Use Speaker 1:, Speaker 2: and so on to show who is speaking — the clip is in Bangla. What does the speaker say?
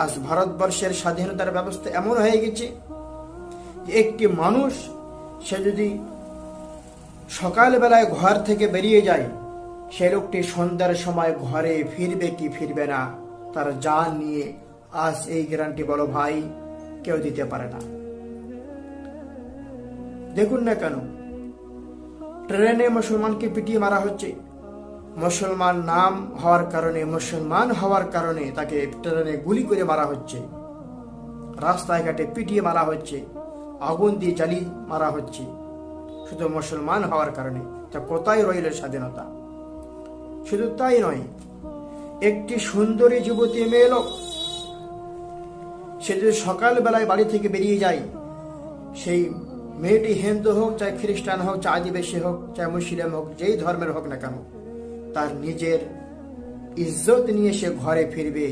Speaker 1: আজ ভারতবর্ষের স্বাধীনতার ব্যবস্থা এমন হয়ে গেছে যে একটি মানুষ সে যদি সকালবেলায় ঘর থেকে বেরিয়ে যায়, সে লোকটি সন্ধ্যার সময় ঘরে ফিরবে কি ফিরবে না তার জান নিয়ে আজ এই গ্যারান্টি বলো ভাই কেউ দিতে পারে না। দেখুন না কেন ট্রেনে মুসলমানকে পিটিয়ে মারা হচ্ছে, মুসলমান নাম হওয়ার কারণে, মুসলমান হওয়ার কারণে তাকে ট্রেনে গুলি করে মারা হচ্ছে, রাস্তায় ঘাটে পিটিয়ে মারা হচ্ছে, আগুন দিয়ে জ্বালিয়ে মারা হচ্ছে, শুধু মুসলমান হওয়ার কারণে। তা কোথায় রইল স্বাধীনতা? শুধু তাই নয়, একটি সুন্দরী যুবতী মেয়ে লোক সে যদি সকালবেলায় বাড়ি থেকে বেরিয়ে যায়, সেই মেয়েটি হিন্দু হোক, চাই খ্রিস্টান হোক, চাই আদিবাসী হোক, চাই মুসলিম হোক, যেই ধর্মের হোক না কেন, তার নিজের ইজ্জত নিয়ে সে ঘরে ফিরবে।